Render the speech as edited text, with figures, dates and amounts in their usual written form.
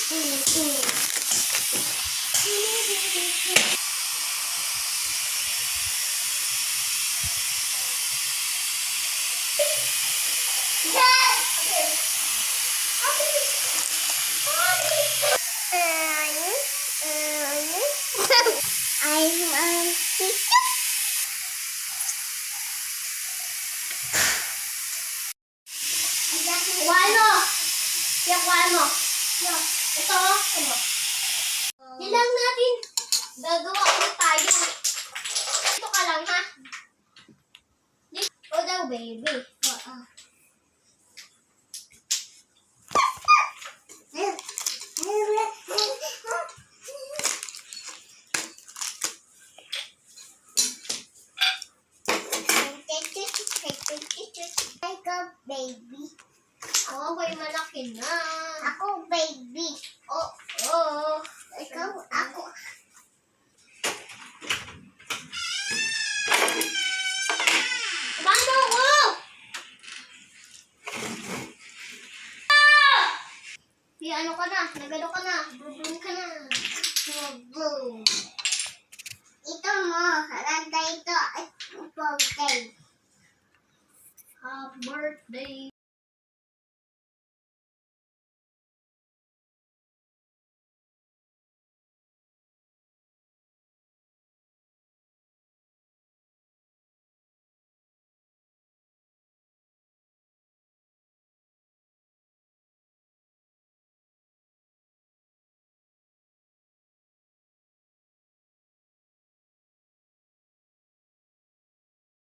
Kuhaan mo! Yan, kuhaan mo. Yan. Ito, ano? Yan lang natin. Gagawa ulit tayo. Dito ka lang, ha? Dito daw, baby. Oo. Baby. Oo, may malaki na. Ako, baby. Oo. Ikaw, ako. Paano ako? Ano ka na? Nagano ka na? Boom ka na. Boom. Ito mo. Ranta ito. Birthday. Happy birthday.